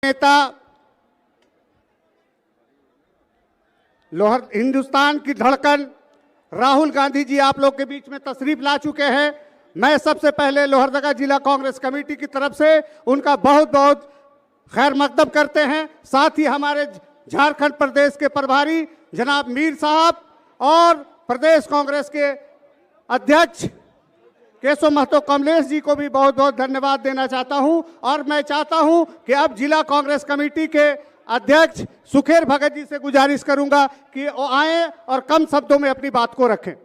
नेता लोहर हिंदुस्तान की धड़कन राहुल गांधी जी आप लोग के बीच में तशरीफ ला चुके हैं। मैं सबसे पहले लोहरदगा जिला कांग्रेस कमेटी की तरफ से उनका बहुत बहुत खैर मकदम करते हैं। साथ ही हमारे झारखंड प्रदेश के प्रभारी जनाब मीर साहब और प्रदेश कांग्रेस के अध्यक्ष केशव महतो कमलेश जी को भी बहुत बहुत धन्यवाद देना चाहता हूं। और मैं चाहता हूं कि अब जिला कांग्रेस कमेटी के अध्यक्ष सुखेर भगत जी से गुजारिश करूंगा कि वो आए और कम शब्दों में अपनी बात को रखें।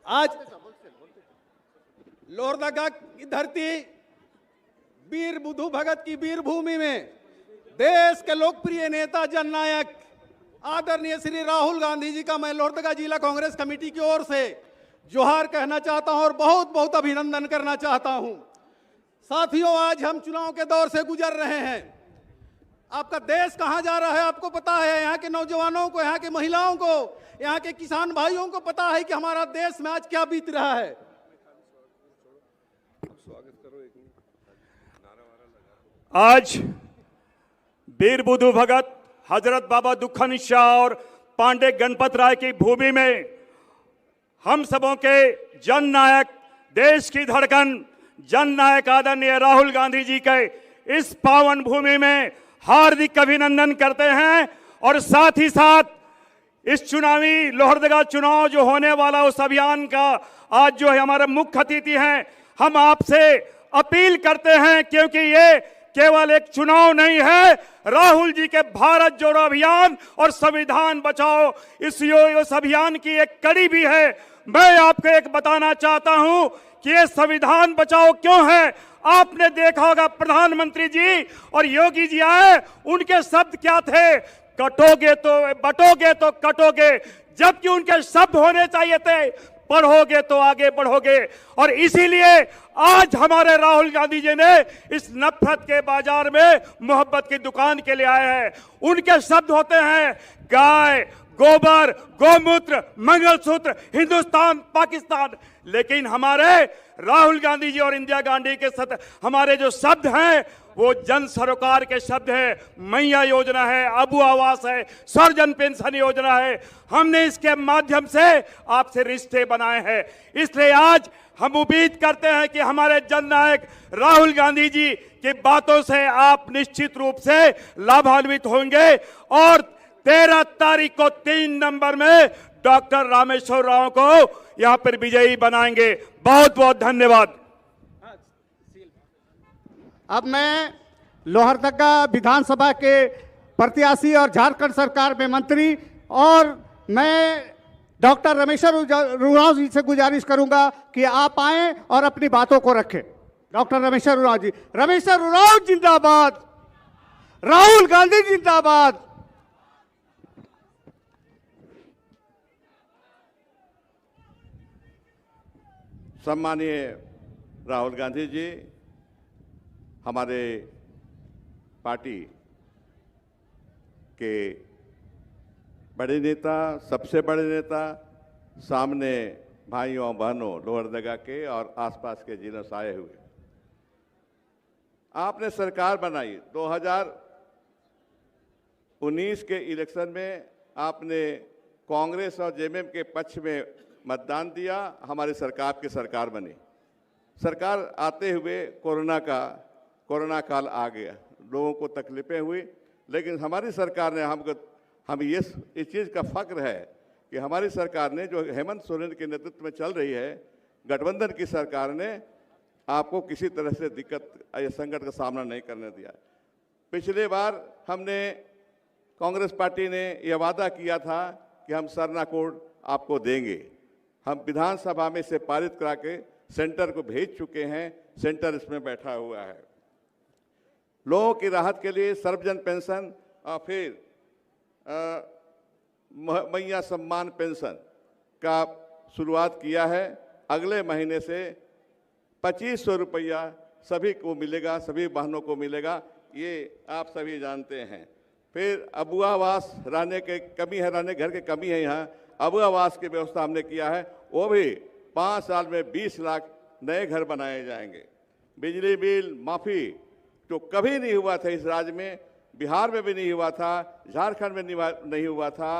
आज लोहरदगा की धरती वीर बुद्धू भगत की वीर भूमि में देश के लोकप्रिय नेता जननायक आदरणीय श्री राहुल गांधी जी का मैं लोहरदगा जिला कांग्रेस कमेटी की ओर से जोहार कहना चाहता हूं और बहुत बहुत अभिनंदन करना चाहता हूं। साथियों, आज हम चुनाव के दौर से गुजर रहे हैं। आपका देश कहां जा रहा है आपको पता है। यहाँ के नौजवानों को, यहाँ के महिलाओं को, यहाँ के किसान भाइयों को पता है कि हमारा देश में आज क्या बीत रहा है। आज वीर बुद्धू भगत, हजरत बाबा दुखन शाह और पांडे गणपत राय की भूमि में हम सबों के जननायक, देश की धड़कन, जननायक आदरणीय राहुल गांधी जी के इस पावन भूमि में हार्दिक अभिनंदन करते हैं। और साथ ही साथ इस चुनावी लोहरदगा चुनाव जो होने वाला उस अभियान का आज जो है हमारे मुख्य अतिथि हैं, हम आपसे अपील करते हैं, क्योंकि ये केवल एक चुनाव नहीं है, राहुल जी के भारत जोड़ो अभियान और संविधान बचाओ इस अभियान की एक कड़ी भी है। मैं आपको एक बताना चाहता हूं कि ये संविधान बचाओ क्यों है। आपने देखा होगा प्रधानमंत्री जी और योगी जी आए, उनके शब्द क्या थे? कटोगे तो बटोगे तो कटोगे, जबकि उनके शब्द होने चाहिए थे पढ़ोगे तो आगे बढ़ोगे। और इसीलिए आज हमारे राहुल गांधी जी ने इस नफरत के बाजार में मोहब्बत की दुकान के लिए आए हैं। उनके शब्द होते हैं गाय, गोबर, गोमूत्र, मंगलसूत्र, हिंदुस्तान, पाकिस्तान। लेकिन हमारे राहुल गांधी जी और इंदिरा गांधी के हमारे जो शब्द हैं वो जन सरोकार के शब्द है। मैया योजना है, अबू आवास है, सर्वजन पेंशन योजना है। हमने इसके माध्यम से आपसे रिश्ते बनाए हैं। इसलिए आज हम उम्मीद करते हैं कि हमारे जननायक राहुल गांधी जी की बातों से आप निश्चित रूप से लाभान्वित होंगे और 13 तारीख को 3 नंबर में डॉक्टर रामेश्वर राव को यहां पर विजयी बनाएंगे। बहुत बहुत धन्यवाद। अब मैं लोहरदगा विधानसभा के प्रत्याशी और झारखंड सरकार में मंत्री और मैं डॉक्टर रामेश्वर उरांव जी से गुजारिश करूंगा कि आप आएं और अपनी बातों को रखें। डॉक्टर रामेश्वर उरांव जी। रामेश्वर उरांव जिंदाबाद, राहुल गांधी जिंदाबाद। सम्मानीय राहुल गांधी जी, हमारे पार्टी के बड़े नेता, सबसे बड़े नेता, सामने भाइयों बहनों लोहरदगा के और आसपास के जिलों से आए हुए, आपने सरकार बनाई। 2019 के इलेक्शन में आपने कांग्रेस और जेएमएम के पक्ष में मतदान दिया, हमारी सरकार की सरकार बनी। सरकार आते हुए कोरोना काल आ गया, लोगों को तकलीफें हुई, लेकिन हमारी सरकार ने हम इस चीज़ का फख्र है कि हमारी सरकार ने, जो हेमंत सोरेन के नेतृत्व में चल रही है, गठबंधन की सरकार ने आपको किसी तरह से दिक्कत या संकट का सामना नहीं करने दिया। पिछले बार हमने, कांग्रेस पार्टी ने यह वादा किया था कि हम सरना कोड आपको देंगे। हम विधानसभा में इसे पारित करा के सेंटर को भेज चुके हैं, सेंटर इसमें बैठा हुआ है। लोगों की राहत के लिए सर्वजन पेंशन और फिर मैया सम्मान पेंशन का शुरुआत किया है। अगले महीने से 2500 रुपया सभी को मिलेगा, सभी बहनों को मिलेगा, ये आप सभी जानते हैं। फिर अबू आवास रहने के कमी है, रहने घर की कमी है, यहाँ अबू आवास की व्यवस्था हमने किया है, वो भी 5 साल में 20 लाख नए घर बनाए जाएंगे। बिजली बिल माफ़ी जो कभी नहीं हुआ था इस राज्य में, बिहार में भी नहीं हुआ था, झारखंड में नहीं हुआ था।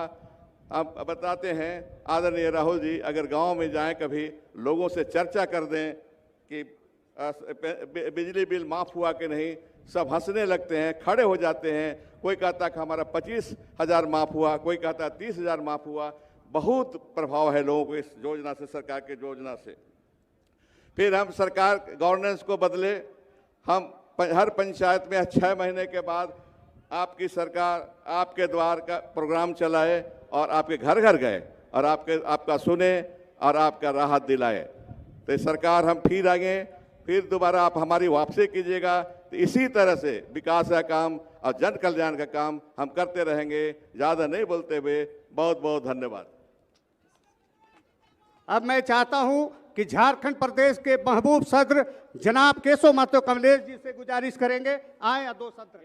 अब बताते हैं आदरणीय राहुल जी, अगर गांव में जाएं कभी, लोगों से चर्चा कर दें कि बिजली बिल माफ़ हुआ कि नहीं, सब हंसने लगते हैं, खड़े हो जाते हैं। कोई कहता कि हमारा 25,000 माफ़ हुआ, कोई कहता 30,000 माफ़ हुआ। बहुत प्रभाव है लोगों को इस योजना से, सरकार के योजना से। फिर हम सरकार गवर्नेंस को बदले, हम हर पंचायत में 6 महीने के बाद आपकी सरकार आपके द्वार का प्रोग्राम चलाए और आपके घर घर गए और आपका सुने और आपका राहत दिलाए। तो इस सरकार हम फिर आगे, फिर दोबारा आप हमारी वापसी कीजिएगा। तो इसी तरह से विकास का काम और जन कल्याण का काम हम करते रहेंगे। ज़्यादा नहीं बोलते हुए बहुत बहुत धन्यवाद। अब मैं चाहता हूं कि झारखंड प्रदेश के महबूब सदर जनाब केशव महतो कमलेश जी से गुजारिश करेंगे, आए या 2 शब्द।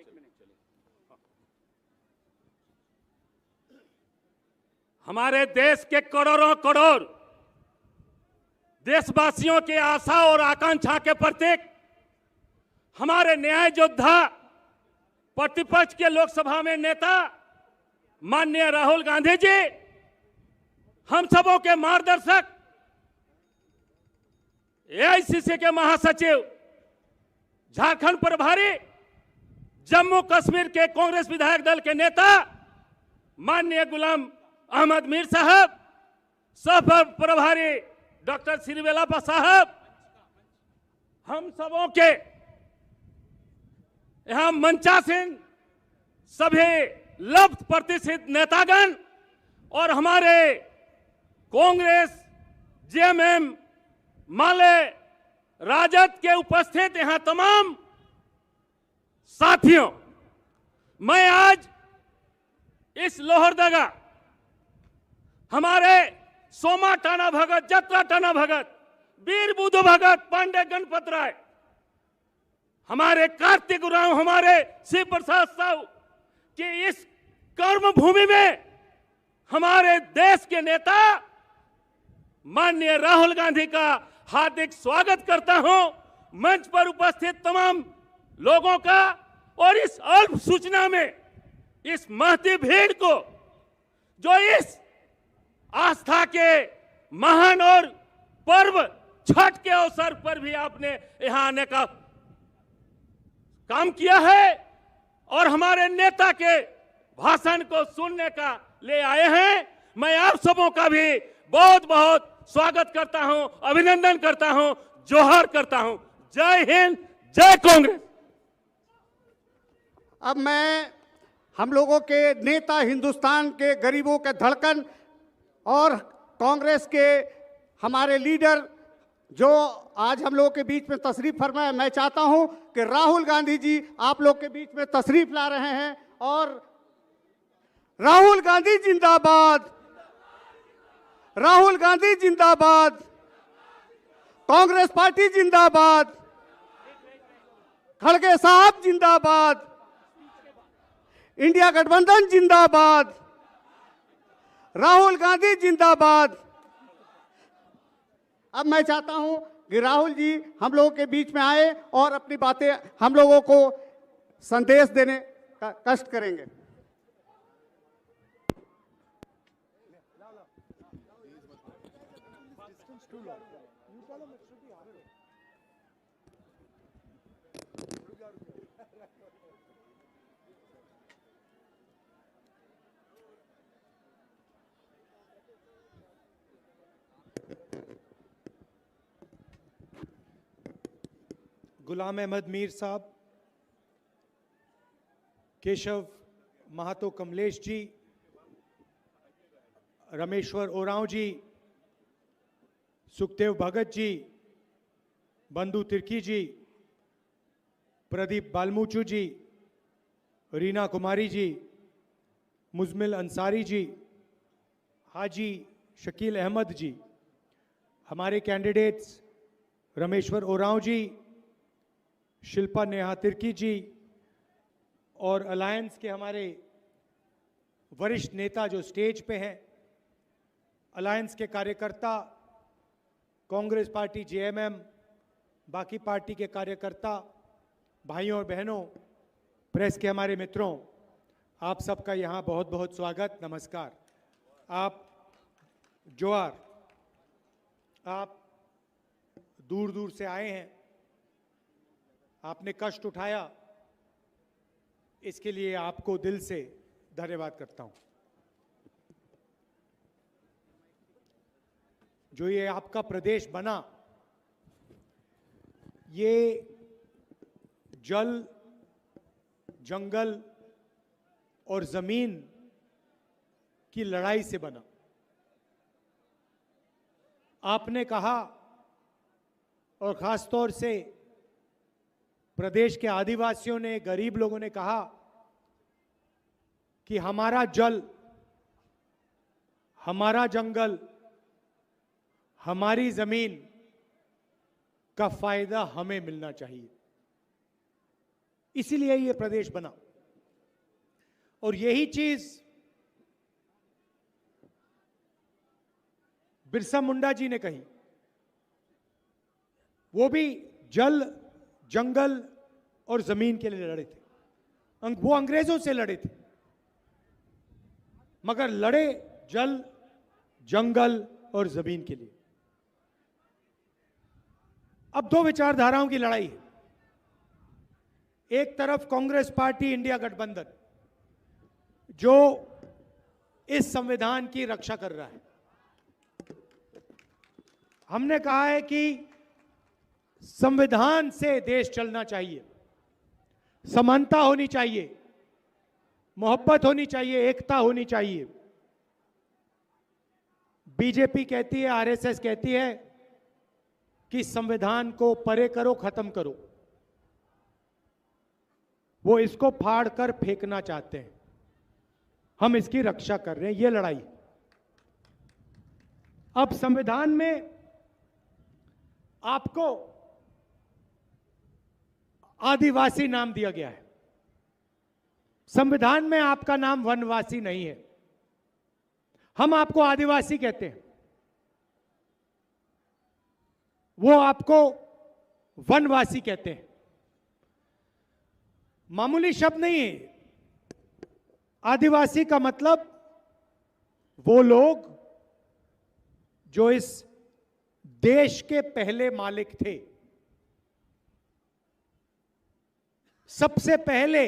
हमारे देश के करोड़ों करोड़ देशवासियों के आशा और आकांक्षा के प्रतीक हमारे न्याय योद्धा, प्रतिपक्ष के लोकसभा में नेता माननीय राहुल गांधी जी, हम सबों के मार्गदर्शक, एआईसीसी के महासचिव, झारखंड प्रभारी, जम्मू कश्मीर के कांग्रेस विधायक दल के नेता माननीय गुलाम अहमद मीर साहब, सह प्रभारी डॉक्टर श्रीवेलापा साहब, हम सबों के यहां मंचासीन सभी लब्ध प्रतिष्ठित नेतागण और हमारे कांग्रेस, जेएमएम, माले, राजद के उपस्थित यहां तमाम साथियों, मैं आज इस लोहरदगा हमारे सोमा टाना भगत, जत्रा टाना भगत, वीर बुधु भगत, पांडे गणपत राय, हमारे कार्तिक उरांव, हमारे शिव प्रसाद साहू कि इस कर्म भूमि में हमारे देश के नेता माननीय राहुल गांधी का हार्दिक स्वागत करता हूं। मंच पर उपस्थित तमाम लोगों का और इस अल्प सूचना में इस महती भीड़ को, जो इस आस्था के महान और पर्व छठ के अवसर पर भी आपने यहां आने का काम किया है और हमारे नेता के भाषण को सुनने का ले आए हैं, मैं आप सबों का भी बहुत बहुत स्वागत करता हूं, अभिनंदन करता हूं, जोहार करता हूं। जय हिंद, जय कांग्रेस। अब मैं हम लोगों के नेता, हिंदुस्तान के गरीबों के धड़कन और कांग्रेस के हमारे लीडर जो आज हम लोगों के बीच में तशरीफ फरमाए, मैं चाहता हूं कि राहुल गांधी जी आप लोग के बीच में तशरीफ ला रहे हैं। और राहुल गांधी जिंदाबाद, राहुल गांधी जिंदाबाद, कांग्रेस पार्टी जिंदाबाद, खड़गे साहब जिंदाबाद, इंडिया गठबंधन जिंदाबाद, राहुल गांधी जिंदाबाद। अब मैं चाहता हूं कि राहुल जी हम लोगों के बीच में आए और अपनी बातें हम लोगों को संदेश देने का कष्ट करेंगे। गुलाम अहमद मीर साहब, केशव महतो कमलेश जी, रमेश्वर ओरांव जी, सुखदेव भगत जी, बंधु तिर्की जी, प्रदीप बालमूचू जी, रीना कुमारी जी, मुजमिल अंसारी जी, हाजी शकील अहमद जी, हमारे कैंडिडेट्स रमेश्वर ओरांव जी, शिल्पा नेहा तिर्की जी और अलायंस के हमारे वरिष्ठ नेता जो स्टेज पे हैं, अलायंस के कार्यकर्ता, कांग्रेस पार्टी, जेएमएम, बाकी पार्टी के कार्यकर्ता, भाइयों और बहनों, प्रेस के हमारे मित्रों, आप सबका यहाँ बहुत बहुत स्वागत, नमस्कार। आप जोहार। आप दूर दूर से आए हैं, आपने कष्ट उठाया, इसके लिए आपको दिल से धन्यवाद करता हूं। जो ये आपका प्रदेश बना, ये जल, जंगल और जमीन की लड़ाई से बना। आपने कहा, और खास तौर से प्रदेश के आदिवासियों ने, गरीब लोगों ने कहा कि हमारा जल, हमारा जंगल, हमारी जमीन का फायदा हमें मिलना चाहिए। इसीलिए ये प्रदेश बना। और यही चीज बिरसा मुंडा जी ने कही। वो भी जल, जंगल और जमीन के लिए लड़े थे। वो अंग्रेजों से लड़े थे, मगर लड़े जल, जंगल और जमीन के लिए। अब दो विचारधाराओं की लड़ाई है। एक तरफ कांग्रेस पार्टी, इंडिया गठबंधन, जो इस संविधान की रक्षा कर रहा है। हमने कहा है कि संविधान से देश चलना चाहिए, समानता होनी चाहिए, मोहब्बत होनी चाहिए, एकता होनी चाहिए। बीजेपी कहती है, आरएसएस कहती है कि संविधान को परे करो, खत्म करो। वो इसको फाड़ कर फेंकना चाहते हैं। हम इसकी रक्षा कर रहे हैं। ये लड़ाई। अब संविधान में आपको आदिवासी नाम दिया गया है। संविधान में आपका नाम वनवासी नहीं है। हम आपको आदिवासी कहते हैं, वो आपको वनवासी कहते हैं। मामूली शब्द नहीं है। आदिवासी का मतलब वो लोग जो इस देश के पहले मालिक थे। सबसे पहले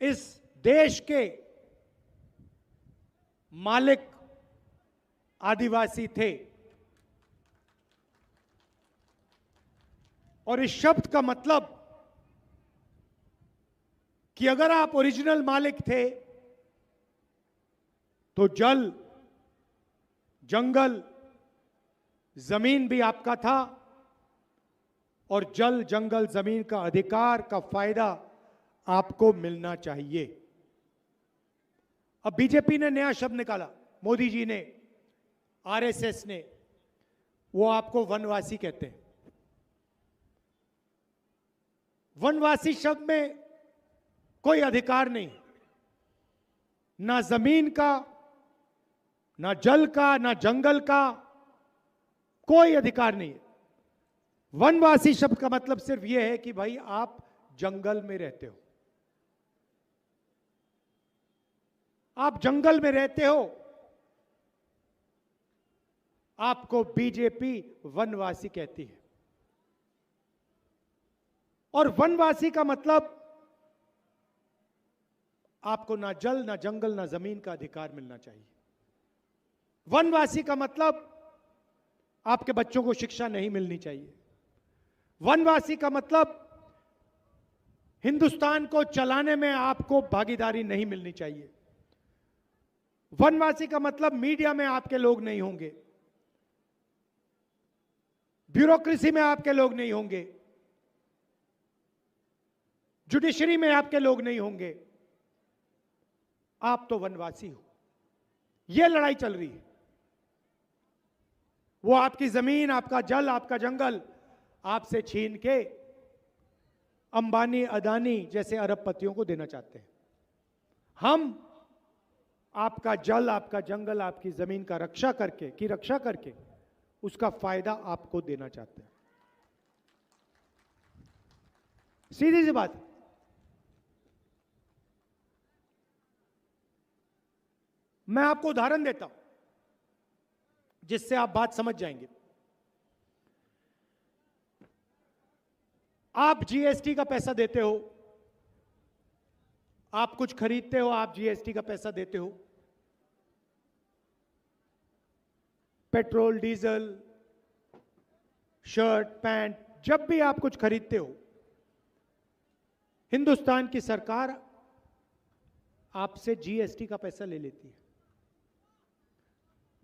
इस देश के मालिक आदिवासी थे। और इस शब्द का मतलब कि अगर आप ओरिजिनल मालिक थे तो जल, जंगल, जमीन भी आपका था, और जल, जंगल, जमीन का अधिकार का फायदा आपको मिलना चाहिए। अब बीजेपी ने नया शब्द निकाला, मोदी जी ने, आरएसएस ने, वो आपको वनवासी कहते हैं। वनवासी शब्द में कोई अधिकार नहीं, ना जमीन का, ना जल का, ना जंगल का, कोई अधिकार नहीं है। वनवासी शब्द का मतलब सिर्फ यह है कि भाई आप जंगल में रहते हो, आप जंगल में रहते हो, आपको बीजेपी वनवासी कहती है। और वनवासी का मतलब आपको ना जल, ना जंगल, ना जमीन का अधिकार मिलना चाहिए। वनवासी का मतलब आपके बच्चों को शिक्षा नहीं मिलनी चाहिए। वनवासी का मतलब हिंदुस्तान को चलाने में आपको भागीदारी नहीं मिलनी चाहिए। वनवासी का मतलब मीडिया में आपके लोग नहीं होंगे, ब्यूरोक्रेसी में आपके लोग नहीं होंगे, जुडिशरी में आपके लोग नहीं होंगे। आप तो वनवासी हो। यह लड़ाई चल रही है। वो आपकी जमीन, आपका जल, आपका जंगल आपसे छीन के अंबानी, अदानी जैसे अरबपतियों को देना चाहते हैं। हम आपका जल, आपका जंगल, आपकी जमीन का रक्षा करके उसका फायदा आपको देना चाहते हैं। सीधी सी बात। मैं आपको उदाहरण देता हूं जिससे आप बात समझ जाएंगे। आप जीएसटी का पैसा देते हो, आप कुछ खरीदते हो, आप जीएसटी का पैसा देते हो। पेट्रोल, डीजल, शर्ट, पैंट, जब भी आप कुछ खरीदते हो, हिंदुस्तान की सरकार आपसे जीएसटी का पैसा ले लेती है।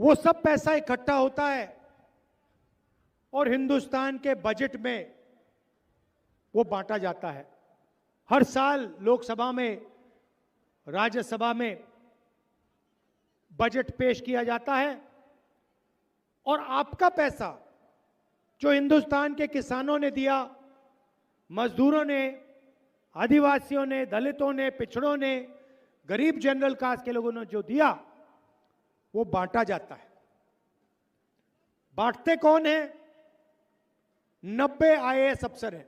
वो सब पैसा इकट्ठा होता है और हिंदुस्तान के बजट में वो बांटा जाता है। हर साल लोकसभा में, राज्यसभा में बजट पेश किया जाता है और आपका पैसा जो हिंदुस्तान के किसानों ने दिया, मजदूरों ने, आदिवासियों ने, दलितों ने, पिछड़ों ने, गरीब जनरल कास्ट के लोगों ने जो दिया, वो बांटा जाता है। बांटते कौन है? 90 आईएएस अफसर हैं।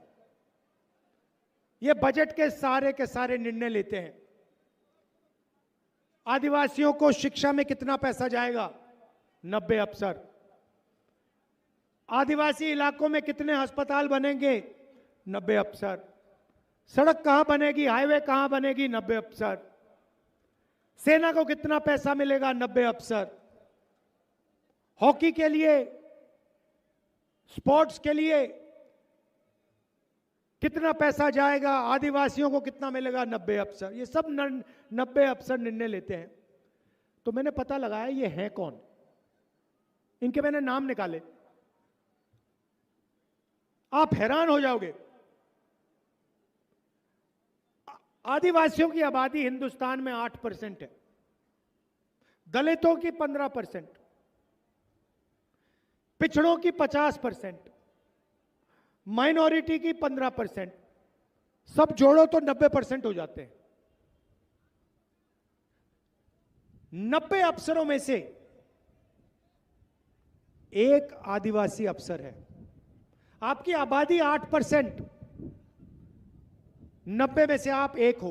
ये बजट के सारे निर्णय लेते हैं। आदिवासियों को शिक्षा में कितना पैसा जाएगा? 90 अफसर। आदिवासी इलाकों में कितने अस्पताल बनेंगे? 90 अफसर। सड़क कहां बनेगी, हाईवे कहां बनेगी? 90 अफसर। सेना को कितना पैसा मिलेगा? 90 अफसर। हॉकी के लिए, स्पोर्ट्स के लिए कितना पैसा जाएगा, आदिवासियों को कितना मिलेगा? 90 अफसर। ये सब 90 अफसर निर्णय लेते हैं। तो मैंने पता लगाया ये हैं कौन। इनके मैंने नाम निकाले, आप हैरान हो जाओगे। आदिवासियों की आबादी हिंदुस्तान में 8% है, दलितों की 15%, पिछड़ों की 50%, माइनॉरिटी की 15%, सब जोड़ो तो 90% हो जाते हैं। 90 अफसरों में से एक आदिवासी अफसर है। आपकी आबादी 8%, 90 में से आप एक हो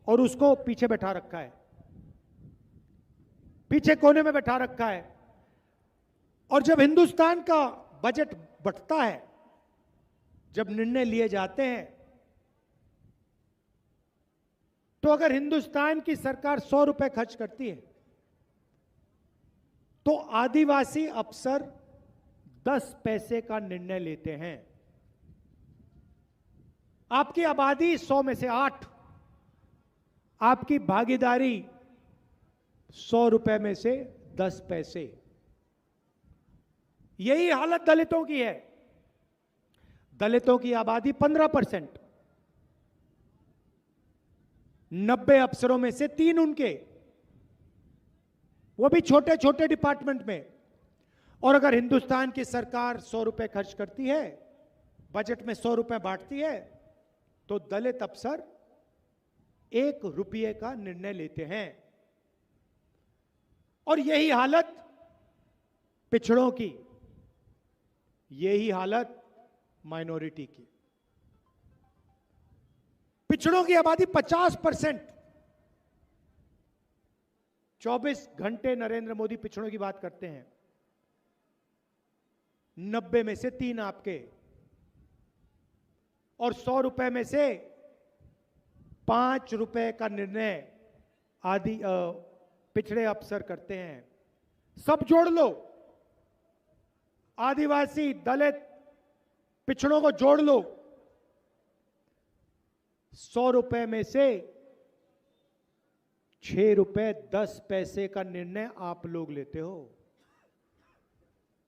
और उसको पीछे बैठा रखा है, पीछे कोने में बैठा रखा है। और जब हिंदुस्तान का बजट बढ़ता है, जब निर्णय लिए जाते हैं, तो अगर हिंदुस्तान की सरकार 100 रुपए खर्च करती है तो आदिवासी अफसर 10 पैसे का निर्णय लेते हैं। आपकी आबादी 100 में से 8, आपकी भागीदारी 100 रुपए में से 10 पैसे। यही हालत दलितों की है। दलितों की आबादी 15%, 90 अफसरों में से 3 उनके, वो भी छोटे छोटे डिपार्टमेंट में। और अगर हिंदुस्तान की सरकार 100 रुपए खर्च करती है, बजट में 100 रुपए बांटती है, तो दलित अफसर 1 रुपये का निर्णय लेते हैं। और यही हालत पिछड़ों की, यही हालत माइनॉरिटी की। पिछड़ों की आबादी 50%। 24 घंटे नरेंद्र मोदी पिछड़ों की बात करते हैं। 90 में से 3 आपके, और 100 रुपए में से 5 रुपए का निर्णय पिछड़े अफसर करते हैं। सब जोड़ लो, आदिवासी, दलित, पिछड़ों को जोड़ लो, 100 रुपए में से 6 रुपए 10 पैसे का निर्णय आप लोग लेते हो।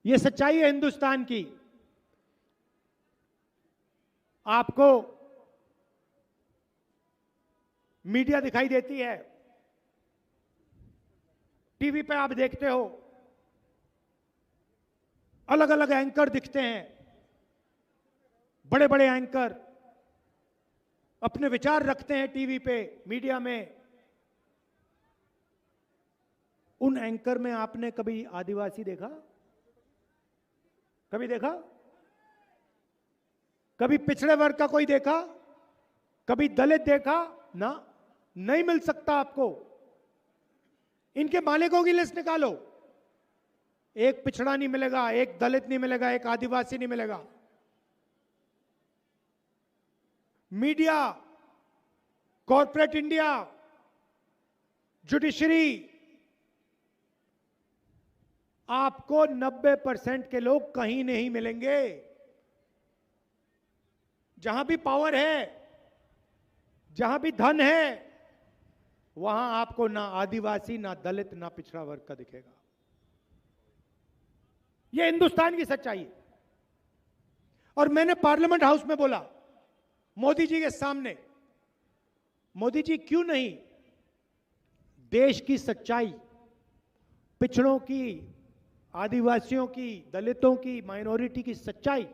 यह सच्चाई है हिंदुस्तान की। आपको मीडिया दिखाई देती है, टीवी पे आप देखते हो, अलग अलग एंकर दिखते हैं, बड़े बड़े एंकर अपने विचार रखते हैं टीवी पे, मीडिया में। उन एंकर में आपने कभी आदिवासी देखा? कभी देखा? कभी पिछड़े वर्ग का कोई देखा? कभी दलित देखा? ना, नहीं मिल सकता आपको। इनके मालिकों की लिस्ट निकालो, एक पिछड़ा नहीं मिलेगा, एक दलित नहीं मिलेगा, एक आदिवासी नहीं मिलेगा। मीडिया, कॉर्पोरेट इंडिया, जुडिशरी, आपको 90% के लोग कहीं नहीं मिलेंगे। जहां भी पावर है, जहां भी धन है, वहां आपको ना आदिवासी, ना दलित, ना पिछड़ा वर्ग का दिखेगा। यह हिंदुस्तान की सच्चाई है। और मैंने पार्लियामेंट हाउस में बोला मोदी जी के सामने, मोदी जी क्यों नहीं देश की सच्चाई, पिछड़ों की, आदिवासियों की, दलितों की, माइनॉरिटी की सच्चाई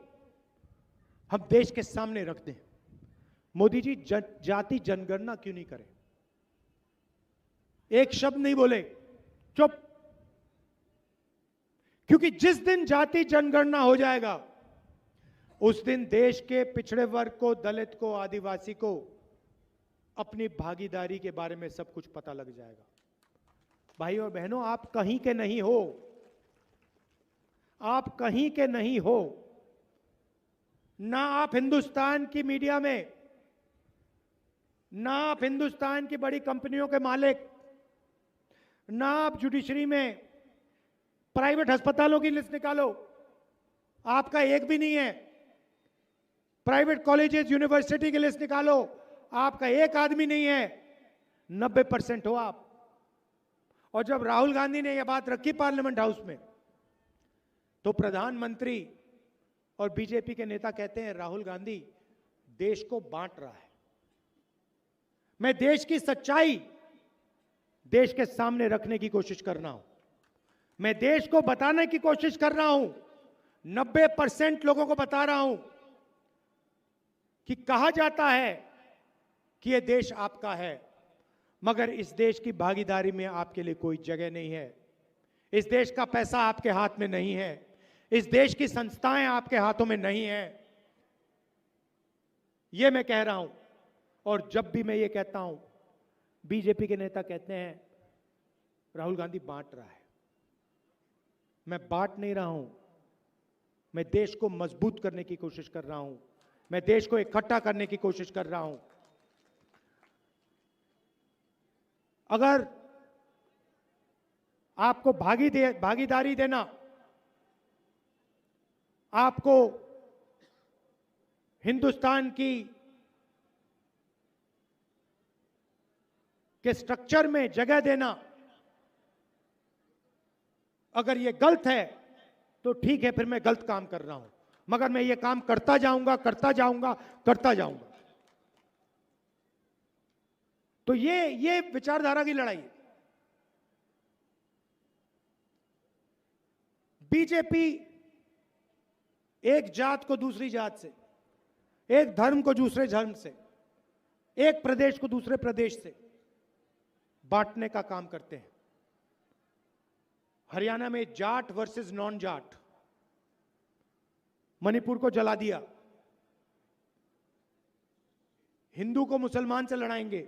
हम देश के सामने रखते हैं। मोदी जी जाति जनगणना क्यों नहीं करें? एक शब्द नहीं बोले, चुप। क्योंकि जिस दिन जाति जनगणना हो जाएगा, उस दिन देश के पिछड़े वर्ग को, दलित को, आदिवासी को अपनी भागीदारी के बारे में सब कुछ पता लग जाएगा। भाई और बहनों, आप कहीं के नहीं हो, आप कहीं के नहीं हो। ना आप हिंदुस्तान की मीडिया में, ना आप हिंदुस्तान की बड़ी कंपनियों के मालिक, ना आप जुडिशरी में। प्राइवेट अस्पतालों की लिस्ट निकालो, आपका एक भी नहीं है। प्राइवेट कॉलेजेस, यूनिवर्सिटी की लिस्ट निकालो, आपका एक आदमी नहीं है। 90% हो आप। और जब राहुल गांधी ने यह बात रखी पार्लियामेंट हाउस में, तो प्रधानमंत्री और बीजेपी के नेता कहते हैं राहुल गांधी देश को बांट रहा है। मैं देश की सच्चाई देश के सामने रखने की कोशिश कर रहा हूं। मैं देश को बताने की कोशिश कर रहा हूं। 90% लोगों को बता रहा हूं कि कहा जाता है कि यह देश आपका है, मगर इस देश की भागीदारी में आपके लिए कोई जगह नहीं है। इस देश का पैसा आपके हाथ में नहीं है। इस देश की संस्थाएं आपके हाथों में नहीं है। यह मैं कह रहा हूं। और जब भी मैं ये कहता हूं, बीजेपी के नेता कहते हैं राहुल गांधी बांट रहा है। मैं बांट नहीं रहा हूं, मैं देश को मजबूत करने की कोशिश कर रहा हूं। मैं देश को इकट्ठा करने की कोशिश कर रहा हूं। अगर आपको भागीदारी देना, आपको हिंदुस्तान के स्ट्रक्चर में जगह देना, अगर यह गलत है तो ठीक है, फिर मैं गलत काम कर रहा हूं। मगर मैं ये काम करता जाऊंगा, करता जाऊंगा, करता जाऊंगा। तो ये विचारधारा की लड़ाई है। बीजेपी एक जात को दूसरी जात से, एक धर्म को दूसरे धर्म से, एक प्रदेश को दूसरे प्रदेश से बांटने का काम करते हैं। हरियाणा में जाट वर्सेस नॉन जाट, मणिपुर को जला दिया। हिंदू को मुसलमान से लड़ाएंगे,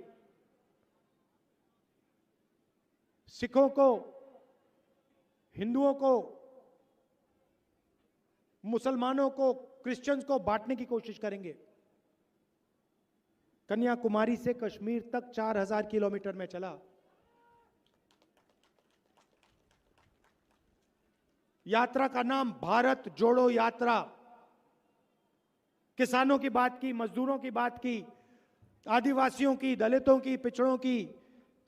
सिखों को, हिंदुओं को, मुसलमानों को, क्रिश्चियंस को बांटने की कोशिश करेंगे। कन्याकुमारी से कश्मीर तक 4000 किलोमीटर में चला। यात्रा का नाम भारत जोड़ो यात्रा। किसानों की बात की, मजदूरों की बात की, आदिवासियों की, दलितों की, पिछड़ों की,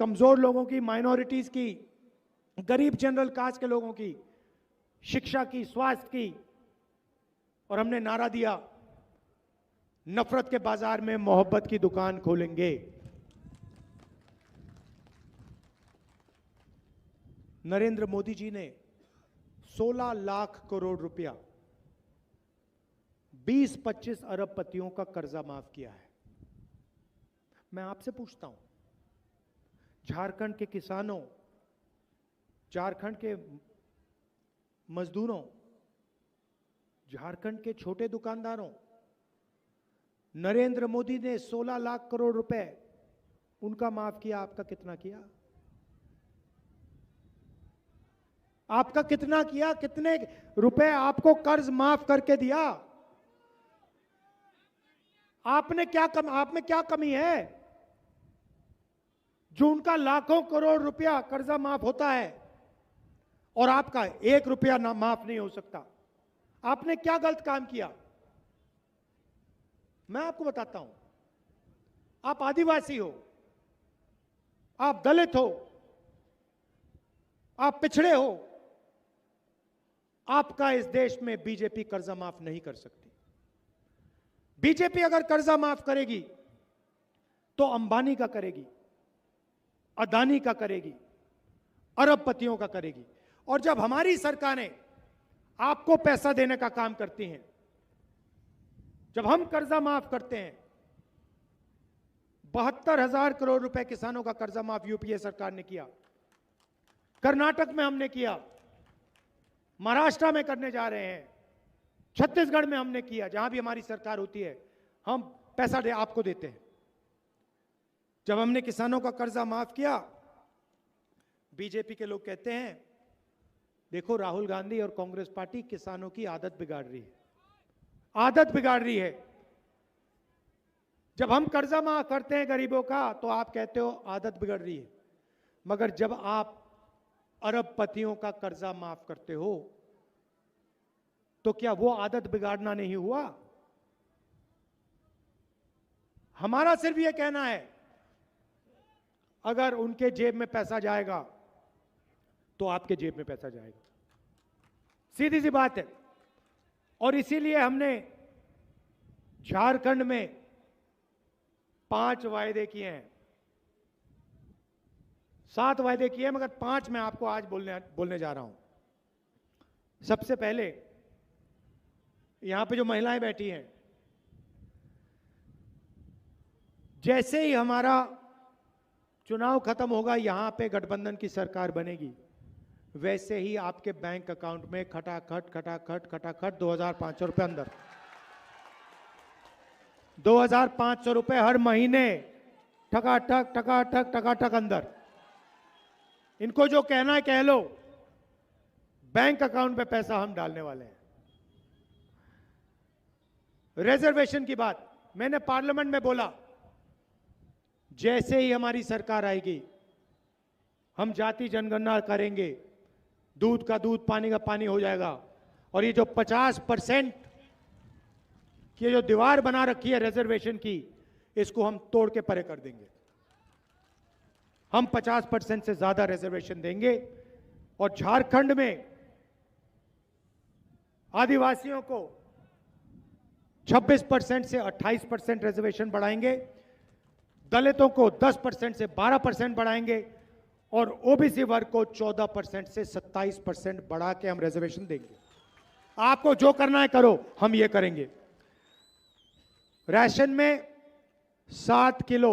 कमजोर लोगों की, माइनॉरिटीज की, गरीब जनरल कास्ट के लोगों की, शिक्षा की, स्वास्थ्य की। और हमने नारा दिया, नफरत के बाजार में मोहब्बत की दुकान खोलेंगे। नरेंद्र मोदी जी ने 16 लाख करोड़ रुपया 20-25 अरबपतियों का कर्जा माफ किया है। मैं आपसे पूछता हूं, झारखंड के किसानों, झारखंड के मजदूरों, झारखंड के छोटे दुकानदारों, नरेंद्र मोदी ने 16 लाख करोड़ रुपए उनका माफ किया। आपका कितना किया? आपका कितना किया? कितने रुपए आपको कर्ज माफ करके दिया? आप में क्या कमी है जो उनका लाखों करोड़ रुपया कर्जा माफ होता है और आपका 1 रुपया ना माफ नहीं हो सकता? आपने क्या गलत काम किया? मैं आपको बताता हूं। आप आदिवासी हो, आप दलित हो, आप पिछड़े हो, आपका इस देश में बीजेपी कर्जा माफ नहीं कर सकती। बीजेपी अगर कर्जा माफ करेगी तो अंबानी का करेगी, अदानी का करेगी, अरबपतियों का करेगी। और जब हमारी सरकारें आपको पैसा देने का काम करती हैं, जब हम कर्जा माफ करते हैं, 72,000 करोड़ रुपए किसानों का कर्जा माफ यूपीए सरकार ने किया, कर्नाटक में हमने किया, महाराष्ट्र में करने जा रहे हैं, छत्तीसगढ़ में हमने किया। जहां भी हमारी सरकार होती है हम पैसा आपको देते हैं। जब हमने किसानों का कर्जा माफ किया, बीजेपी के लोग कहते हैं देखो राहुल गांधी और कांग्रेस पार्टी किसानों की आदत बिगाड़ रही है, आदत बिगाड़ रही है। जब हम कर्जा माफ करते हैं गरीबों का तो आप कहते हो आदत बिगड़ रही है, मगर जब आप अरबपतियों का कर्जा माफ करते हो तो क्या वो आदत बिगाड़ना नहीं हुआ? हमारा सिर्फ ये कहना है अगर उनके जेब में पैसा जाएगा तो आपके जेब में पैसा जाएगा, सीधी सी बात है। और इसीलिए हमने झारखंड में 5 वायदे किए हैं, 7 वायदे किए हैं, मगर 5 मैं आपको आज बोलने जा रहा हूं। सबसे पहले यहां पे जो महिलाएं बैठी हैं, जैसे ही हमारा चुनाव खत्म होगा, यहां पे गठबंधन की सरकार बनेगी, वैसे ही आपके बैंक अकाउंट में खटाखट खटाखट खटाखट 2,500 रुपए अंदर, 2,500 रुपए हर महीने ठकाठक ठकाठक ठकाठक अंदर। इनको जो कहना है कह लो, बैंक अकाउंट में पैसा हम डालने वाले हैं। रिजर्वेशन की बात मैंने पार्लियामेंट में बोला, जैसे ही हमारी सरकार आएगी हम जाति जनगणना करेंगे, दूध का दूध पानी का पानी हो जाएगा। और ये जो 50% की जो दीवार बना रखी है रिजर्वेशन की, इसको हम तोड़ के परे कर देंगे। हम 50% से ज्यादा रिजर्वेशन देंगे और झारखंड में आदिवासियों को 26% से 28% रिजर्वेशन बढ़ाएंगे, दलितों को 10% से 12% बढ़ाएंगे और ओबीसी वर्ग को 14% से 27% बढ़ा के हम रिजर्वेशन देंगे। आपको जो करना है करो, हम ये करेंगे। राशन में 7 किलो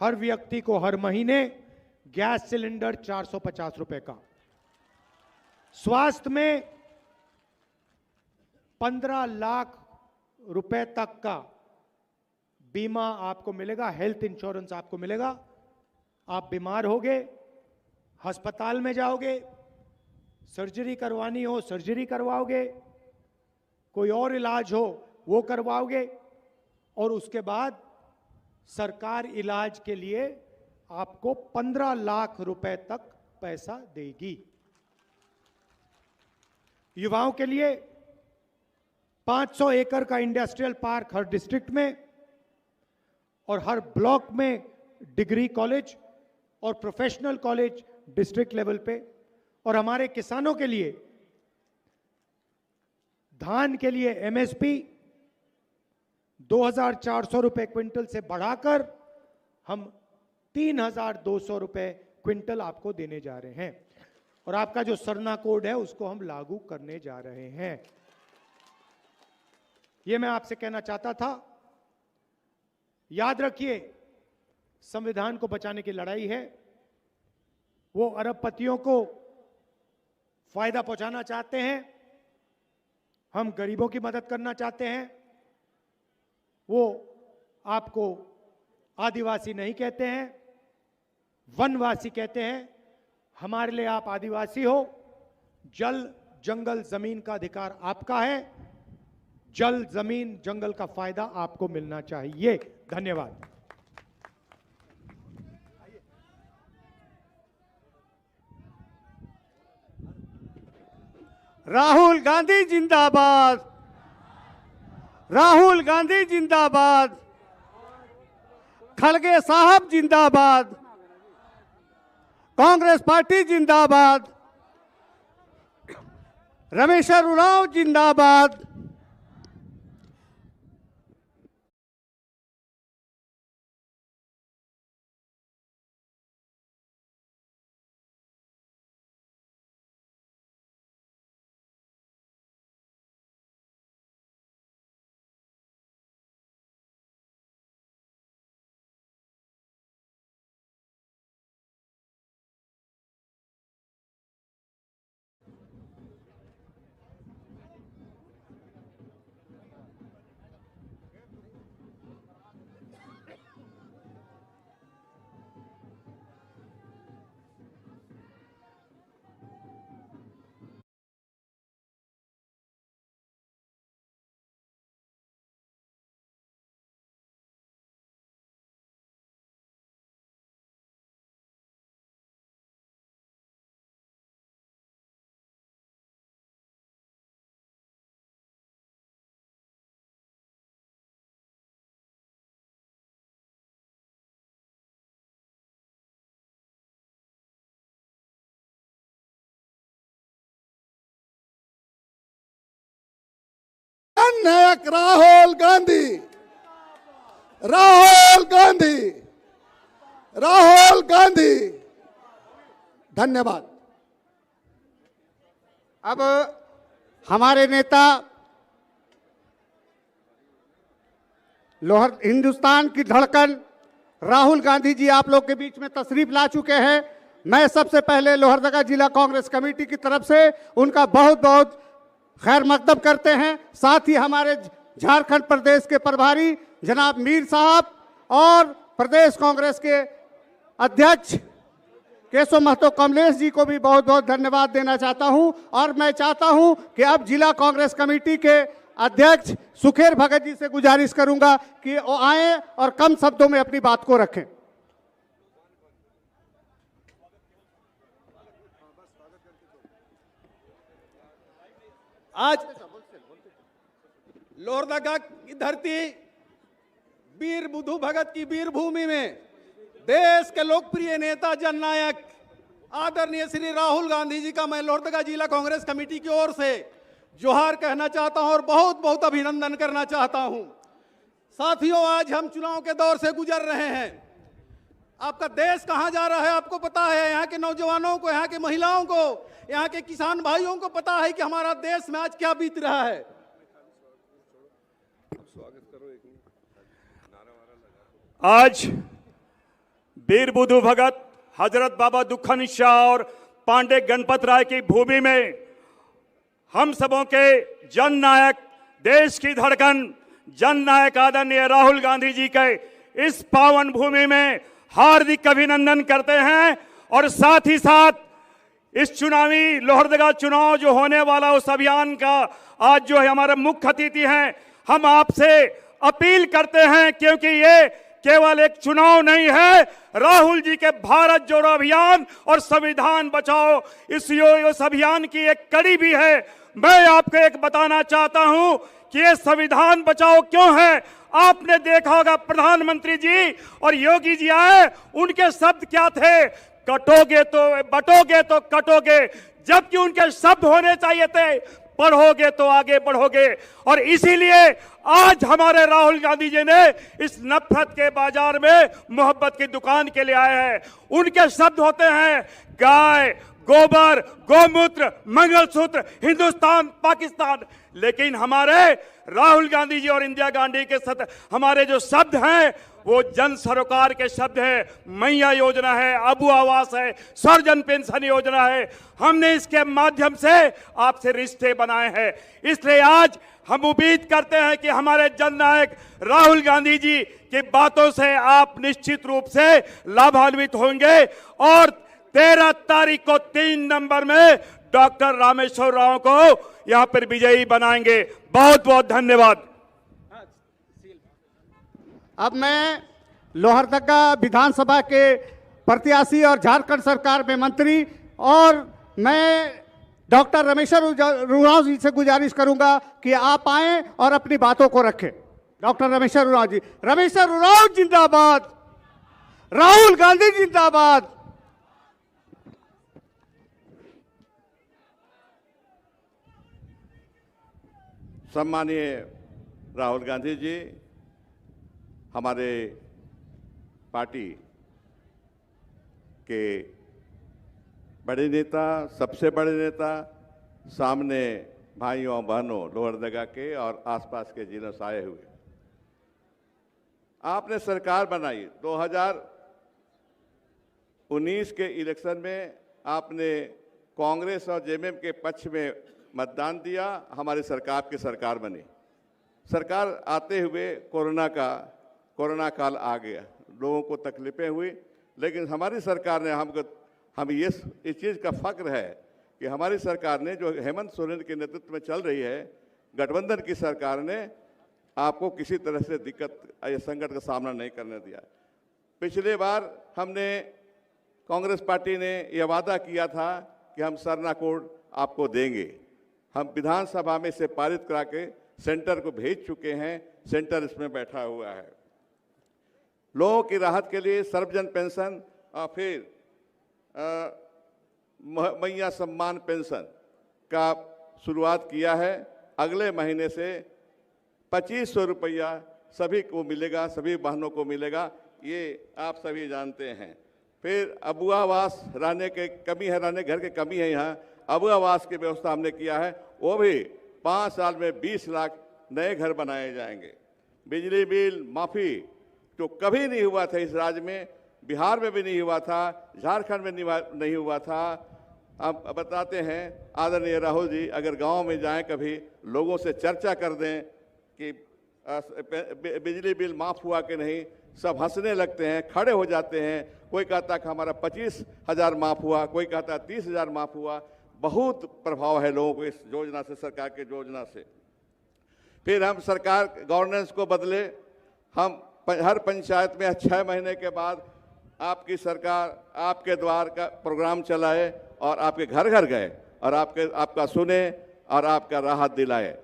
हर व्यक्ति को हर महीने, गैस सिलेंडर 450 रुपए का। स्वास्थ्य में 15 लाख रुपए तक का बीमा आपको मिलेगा, हेल्थ इंश्योरेंस आपको मिलेगा। आप बीमार होगे, अस्पताल में जाओगे, सर्जरी करवानी हो सर्जरी करवाओगे, कोई और इलाज हो वो करवाओगे, और उसके बाद सरकार इलाज के लिए आपको 15 लाख रुपए तक पैसा देगी। युवाओं के लिए 500 एकड़ का इंडस्ट्रियल पार्क हर डिस्ट्रिक्ट में और हर ब्लॉक में डिग्री कॉलेज और प्रोफेशनल कॉलेज डिस्ट्रिक्ट लेवल पे। और हमारे किसानों के लिए धान के लिए एमएसपी 2,400 रुपए क्विंटल से बढ़ाकर हम 3,200 रुपए क्विंटल आपको देने जा रहे हैं। और आपका जो सरना कोड है उसको हम लागू करने जा रहे हैं। यह मैं आपसे कहना चाहता था। याद रखिए, संविधान को बचाने की लड़ाई है। वो अरबपतियों को फायदा पहुंचाना चाहते हैं, हम गरीबों की मदद करना चाहते हैं। वो आपको आदिवासी नहीं कहते हैं, वनवासी कहते हैं। हमारे लिए आप आदिवासी हो। जल, जंगल, जमीन का अधिकार आपका है। जल, जमीन, जंगल का फायदा आपको मिलना चाहिए। धन्यवाद। राहुल गांधी जिंदाबाद, राहुल गांधी जिंदाबाद, खड़गे साहब जिंदाबाद, कांग्रेस पार्टी जिंदाबाद, रमेश्वर उरांव जिंदाबाद। नायक राहुल गांधी, राहुल गांधी, राहुल गांधी। धन्यवाद। अब हमारे नेता हिंदुस्तान की धड़कन राहुल गांधी जी आप लोग के बीच में तशरीफ ला चुके हैं। मैं सबसे पहले लोहरदगा जिला कांग्रेस कमेटी की तरफ से उनका बहुत बहुत खैर मकदम करते हैं। साथ ही हमारे झारखंड प्रदेश के प्रभारी जनाब मीर साहब और प्रदेश कांग्रेस के अध्यक्ष केशव महतो कमलेश जी को भी बहुत बहुत धन्यवाद देना चाहता हूं। और मैं चाहता हूं कि अब जिला कांग्रेस कमेटी के अध्यक्ष सुखेर भगत जी से गुजारिश करूंगा कि वो आए और कम शब्दों में अपनी बात को रखें। आज लोहरदगा की धरती वीर बुधू भगत की वीर भूमि में देश के लोकप्रिय नेता जननायक आदरणीय श्री राहुल गांधी जी का मैं लोहरदगा जिला कांग्रेस कमेटी की ओर से जोहार कहना चाहता हूं और बहुत बहुत अभिनंदन करना चाहता हूं। साथियों, आज हम चुनाव के दौर से गुजर रहे हैं। आपका देश कहां जा रहा है आपको पता है। यहाँ के नौजवानों को, यहाँ के महिलाओं को, यहाँ के किसान भाइयों को पता है कि हमारा देश में आज क्या बीत रहा है। आज वीर बुधू भगत हजरत बाबा दुखन शाह और पांडे गणपत राय की भूमि में हम सबों के जननायक, देश की धड़कन, जननायक आदरणीय राहुल गांधी जी के इस पावन भूमि में हार्दिक अभिनंदन करते हैं। और साथ ही साथ इस चुनावी लोहरदगा चुनाव जो होने वाला उस अभियान का आज जो है हमारे मुख्य अतिथि हैं, हम आपसे अपील करते हैं, क्योंकि ये केवल एक चुनाव नहीं है, राहुल जी के भारत जोड़ो अभियान और संविधान बचाओ इस अभियान की एक कड़ी भी है। मैं आपको एक बताना चाहता हूं कि ये संविधान बचाओ क्यों है। आपने देखा होगा प्रधानमंत्री जी और योगी जी आए, उनके शब्द क्या थे? कटोगे तो बटोगे तो कटोगे, जबकि उनके शब्द होने चाहिए थे पढ़ोगे तो आगे बढ़ोगे। और इसीलिए आज हमारे राहुल गांधी जी ने इस नफरत के बाजार में मोहब्बत की दुकान के लिए आए हैं। उनके शब्द होते हैं गाय गोबर, गोमूत्र, मंगलसूत्र, हिंदुस्तान, पाकिस्तान। लेकिन हमारे राहुल गांधी जी और इंदिरा गांधी के हमारे जो शब्द हैं वो जन सरोकार के शब्द है। मैया योजना है, अबू आवास है, सर्वजन पेंशन योजना है। हमने इसके माध्यम से आपसे रिश्ते बनाए हैं। इसलिए आज हम उम्मीद करते हैं कि हमारे जननायक राहुल गांधी जी की बातों से आप निश्चित रूप से लाभान्वित होंगे और 13 तारीख को 3 नंबर में डॉक्टर रामेश्वर राव को यहां पर विजयी बनाएंगे। बहुत बहुत धन्यवाद। अब मैं लोहरदगा विधानसभा के प्रत्याशी और झारखंड सरकार में मंत्री और मैं डॉक्टर रामेश्वर उरांव जी से गुजारिश करूंगा कि आप आएं और अपनी बातों को रखें। डॉक्टर रामेश्वर उरांव जी। रामेश्वर उरांव जिंदाबाद, राहुल गांधी जिंदाबाद। सम्मानीय राहुल गांधी जी, हमारे पार्टी के बड़े नेता, सबसे बड़े नेता, सामने भाइयों बहनों लोहरदगा के और आसपास के जिलों से आए हुए, आपने सरकार बनाई। 2019 के इलेक्शन में आपने कांग्रेस और जेएमएम के पक्ष में मतदान दिया, हमारी सरकार की सरकार बनी। सरकार आते हुए कोरोना काल आ गया, लोगों को तकलीफें हुई, लेकिन हमारी सरकार ने हम इस चीज़ का फख्र है कि हमारी सरकार ने जो हेमंत सोरेन के नेतृत्व में चल रही है, गठबंधन की सरकार ने आपको किसी तरह से दिक्कत या संकट का सामना नहीं करने दिया। पिछले बार हमने कांग्रेस पार्टी ने यह वादा किया था कि हम सरना कोड आपको देंगे। हम विधानसभा में इसे पारित करा के सेंटर को भेज चुके हैं, सेंटर इसमें बैठा हुआ है। लोगों की राहत के लिए सर्वजन पेंशन और फिर मैया सम्मान पेंशन का शुरुआत किया है। अगले महीने से 2500 रुपया सभी को मिलेगा, सभी बहनों को मिलेगा, ये आप सभी जानते हैं। फिर अबू आवास रहने के कमी है, रहने घर की कमी है, यहाँ अबू आवास की व्यवस्था हमने किया है, वो भी 5 साल में 20 लाख नए घर बनाए जाएंगे। बिजली बिल माफ़ी जो कभी नहीं हुआ था इस राज्य में, बिहार में भी नहीं हुआ था, झारखंड में नहीं हुआ था। अब बताते हैं आदरणीय राहुल जी, अगर गांव में जाएं कभी, लोगों से चर्चा कर दें कि बिजली बिल माफ़ हुआ कि नहीं, सब हंसने लगते हैं, खड़े हो जाते हैं। कोई कहता कि हमारा 25,000 माफ़ हुआ, कोई कहता 30,000 माफ़ हुआ। बहुत प्रभाव है लोगों को इस योजना से, सरकार की योजना से। फिर हम सरकार गवर्नेंस को बदले, हम हर पंचायत में 6 महीने के बाद आपकी सरकार आपके द्वार का प्रोग्राम चलाए और आपके घर घर गए और आपका सुने और आपका राहत दिलाए।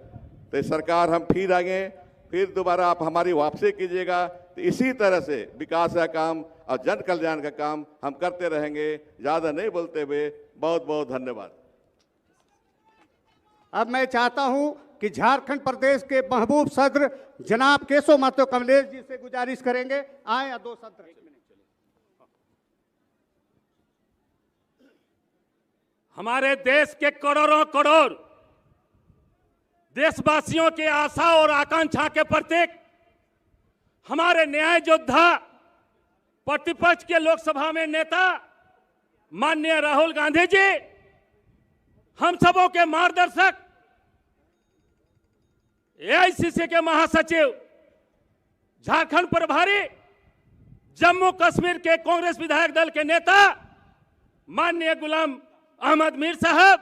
तो सरकार हम फिर आगे, फिर दोबारा आप हमारी वापसी कीजिएगा। तो इसी तरह से विकास का काम और जन कल्याण का काम हम करते रहेंगे। ज़्यादा नहीं बोलते हुए बहुत बहुत धन्यवाद। अब मैं चाहता हूं कि झारखंड प्रदेश के महबूब सदर जनाब केशव महतो कमलेश जी से गुजारिश करेंगे, आए या 2 सत्र। हमारे देश के करोड़ों करोड़ देशवासियों की आशा और आकांक्षा के प्रतीक हमारे न्याय योद्धा, प्रतिपक्ष के लोकसभा में नेता माननीय राहुल गांधी जी, हम सबों के मार्गदर्शक, एआईसीसी के महासचिव, झारखंड प्रभारी, जम्मू कश्मीर के कांग्रेस विधायक दल के नेता माननीय गुलाम अहमद मीर साहब,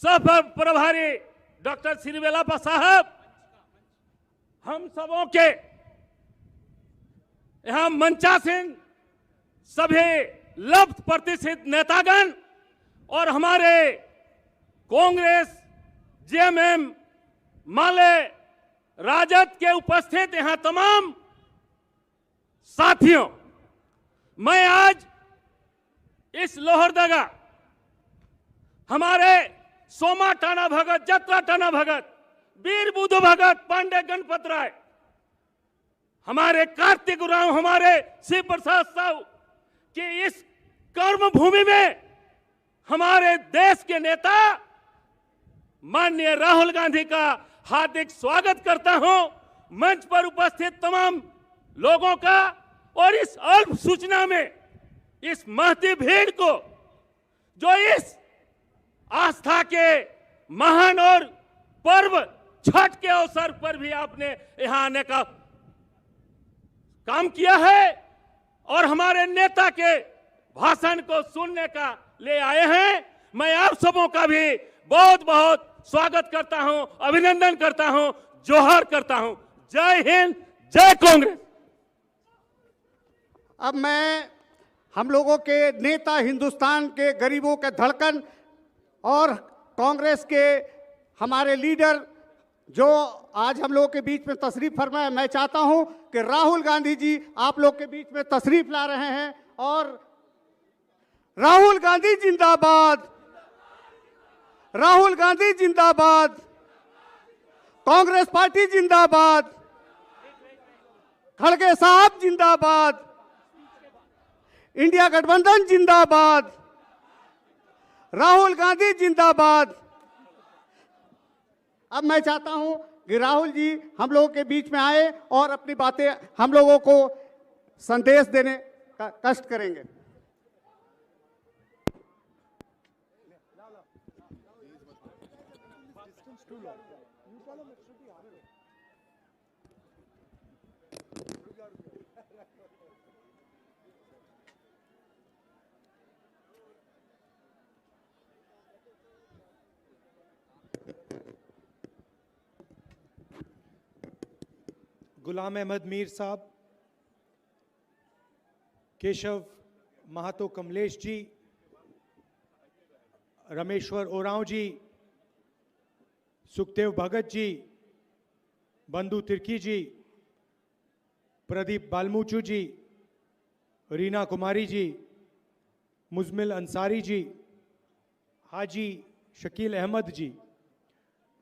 सह प्रभारी डॉक्टर श्रीवेलापा साहब, हम सबों के यहां मंचासीन सभी लब्ध प्रतिष्ठित नेतागण और हमारे कांग्रेस, जेएमएम, माले, राजद के उपस्थित यहां तमाम साथियों, मैं आज इस लोहरदगा हमारे सोमा टाना भगत, जत्रा टाना भगत, वीर बुधु भगत, पांडे गणपत राय, हमारे कार्तिक उरांव, हमारे शिव प्रसाद साहू की इस कर्म भूमि में हमारे देश के नेता माननीय राहुल गांधी का हार्दिक स्वागत करता हूं, मंच पर उपस्थित तमाम लोगों का, और इस अल्प सूचना में इस महती भीड़ को जो इस आस्था के महान और पर्व छठ के अवसर पर भी आपने यहां आने का काम किया है और हमारे नेता के भाषण को सुनने का ले आए हैं। मैं आप सबों का भी बहुत बहुत स्वागत करता हूं, अभिनंदन करता हूं, जोहार करता हूं। जय हिंद, जय कांग्रेस। अब मैं हम लोगों के नेता, हिंदुस्तान के गरीबों के धड़कन और कांग्रेस के हमारे लीडर जो आज हम लोगों के बीच में तशरीफ फरमाए, मैं चाहता हूं कि राहुल गांधी जी आप लोग के बीच में तशरीफ ला रहे हैं। और राहुल गांधी जिंदाबाद, राहुल गांधी जिंदाबाद, कांग्रेस पार्टी जिंदाबाद, खड़गे साहब जिंदाबाद, इंडिया गठबंधन जिंदाबाद, राहुल गांधी जिंदाबाद। अब मैं चाहता हूं कि राहुल जी हम लोगों के बीच में आए और अपनी बातें हम लोगों को संदेश देने का कष्ट करेंगे। गुलाम अहमद मीर साहब, केशव महातो कमलेश जी, रमेश्वर ओरांव जी, सुखदेव भगत जी, बंधु तिर्की जी, प्रदीप बालमूचू जी, रीना कुमारी जी, मुजमिल अंसारी जी, हाजी शकील अहमद जी,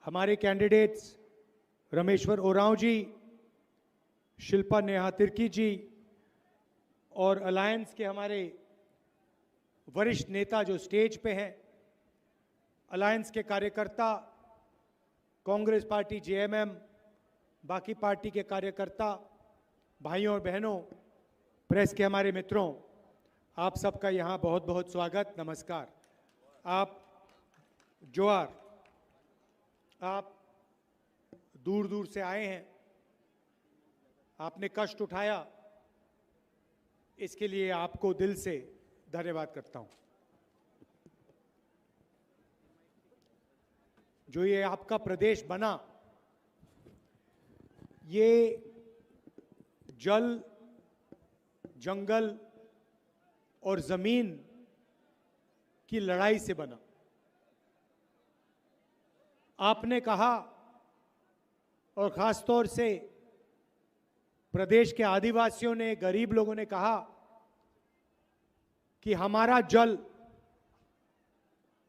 हमारे कैंडिडेट्स रमेश्वर ओरांव जी, शिल्पा नेहा तिर्की जी और अलायंस के हमारे वरिष्ठ नेता जो स्टेज पे हैं, अलायंस के कार्यकर्ता, कांग्रेस पार्टी जेएमएम, बाकी पार्टी के कार्यकर्ता, भाइयों और बहनों, प्रेस के हमारे मित्रों, आप सबका यहाँ बहुत बहुत स्वागत, नमस्कार। आप जोहार। आप दूर दूर से आए हैं, आपने कष्ट उठाया, इसके लिए आपको दिल से धन्यवाद करता हूं। जो ये आपका प्रदेश बना, ये जल, जंगल और जमीन की लड़ाई से बना। आपने कहा, और खास तौर से प्रदेश के आदिवासियों ने, गरीब लोगों ने कहा कि हमारा जल,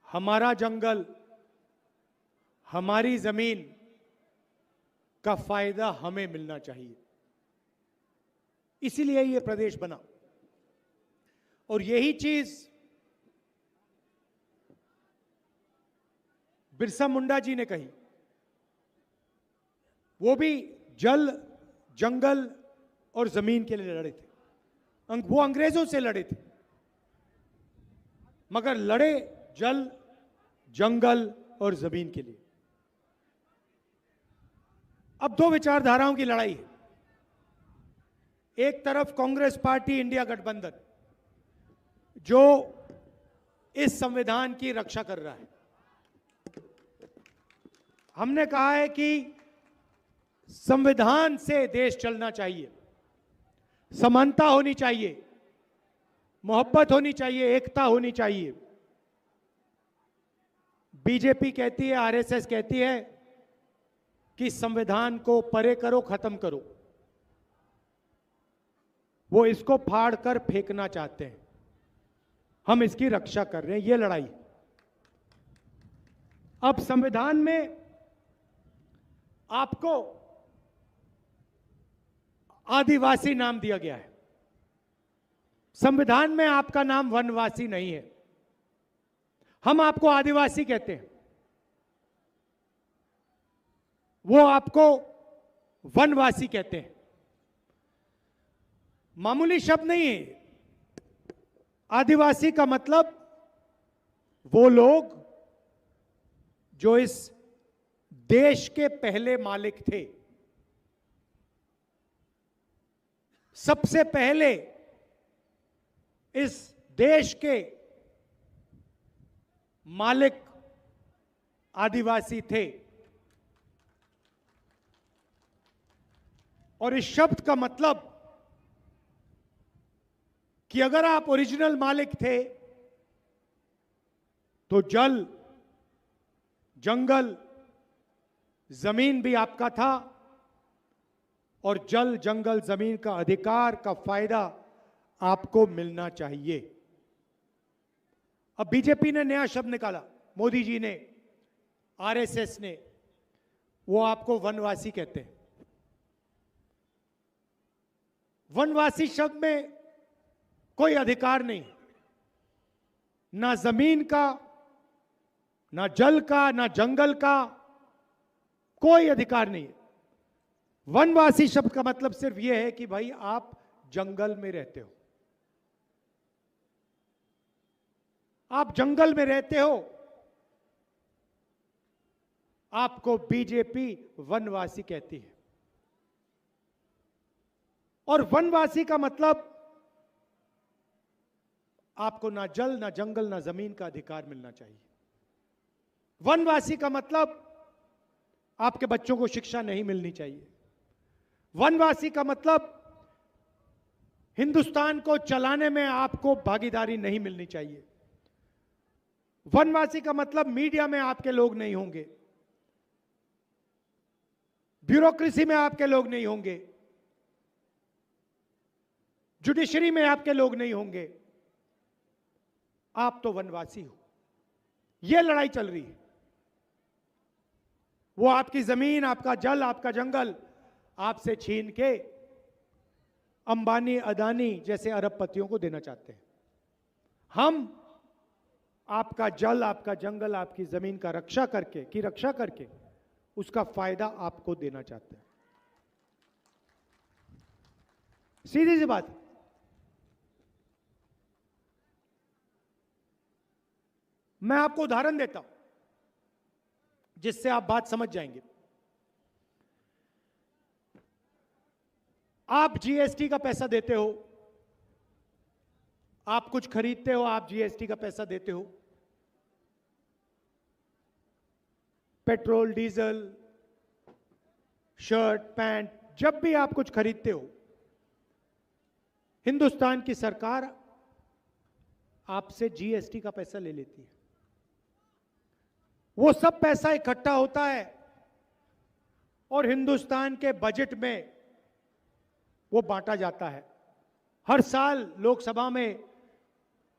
हमारा जंगल, हमारी जमीन का फायदा हमें मिलना चाहिए। इसीलिए ये प्रदेश बना। और यही चीज बिरसा मुंडा जी ने कही। वो भी जल, जंगल और जमीन के लिए लड़े थे। वो अंग्रेजों से लड़े थे, मगर लड़े जल, जंगल और जमीन के लिए। अब दो विचारधाराओं की लड़ाई है। एक तरफ कांग्रेस पार्टी, इंडिया गठबंधन, जो इस संविधान की रक्षा कर रहा है। हमने कहा है कि संविधान से देश चलना चाहिए, समानता होनी चाहिए, मोहब्बत होनी चाहिए, एकता होनी चाहिए। बीजेपी कहती है, आरएसएस कहती है कि संविधान को परे करो, खत्म करो। वो इसको फाड़ कर फेंकना चाहते हैं। हम इसकी रक्षा कर रहे हैं। ये लड़ाई। अब संविधान में आपको आदिवासी नाम दिया गया है। संविधान में आपका नाम वनवासी नहीं है। हम आपको आदिवासी कहते हैं, वो आपको वनवासी कहते हैं। मामूली शब्द नहीं है। आदिवासी का मतलब वो लोग जो इस देश के पहले मालिक थे। सबसे पहले इस देश के मालिक आदिवासी थे। और इस शब्द का मतलब कि अगर आप ओरिजिनल मालिक थे तो जल, जंगल, जमीन भी आपका था और जल, जंगल, जमीन का अधिकार का फायदा आपको मिलना चाहिए। अब बीजेपी ने नया शब्द निकाला, मोदी जी ने, आरएसएस ने, वो आपको वनवासी कहते हैं। वनवासी शब्द में कोई अधिकार नहीं, ना जमीन का, ना जल का, ना जंगल का, कोई अधिकार नहीं है। वनवासी शब्द का मतलब सिर्फ यह है कि भाई आप जंगल में रहते हो, आप जंगल में रहते हो, आपको बीजेपी वनवासी कहती है। और वनवासी का मतलब आपको ना जल, ना जंगल, ना जमीन का अधिकार मिलना चाहिए। वनवासी का मतलब आपके बच्चों को शिक्षा नहीं मिलनी चाहिए। वनवासी का मतलब हिंदुस्तान को चलाने में आपको भागीदारी नहीं मिलनी चाहिए। वनवासी का मतलब मीडिया में आपके लोग नहीं होंगे, ब्यूरोक्रेसी में आपके लोग नहीं होंगे, जुडिशरी में आपके लोग नहीं होंगे। आप तो वनवासी हो। यह लड़ाई चल रही है। वो आपकी जमीन, आपका जल, आपका जंगल आपसे छीन के अंबानी, अदानी जैसे अरबपतियों को देना चाहते हैं। हम आपका जल, आपका जंगल, आपकी जमीन का रक्षा करके उसका फायदा आपको देना चाहते हैं। सीधी सी बात। मैं आपको उदाहरण देता हूं जिससे आप बात समझ जाएंगे। आप जीएसटी का पैसा देते हो, आप कुछ खरीदते हो, आप जीएसटी का पैसा देते हो। पेट्रोल, डीजल, शर्ट, पैंट, जब भी आप कुछ खरीदते हो, हिंदुस्तान की सरकार आपसे जीएसटी का पैसा ले लेती है। वो सब पैसा इकट्ठा होता है और हिंदुस्तान के बजट में वो बांटा जाता है। हर साल लोकसभा में,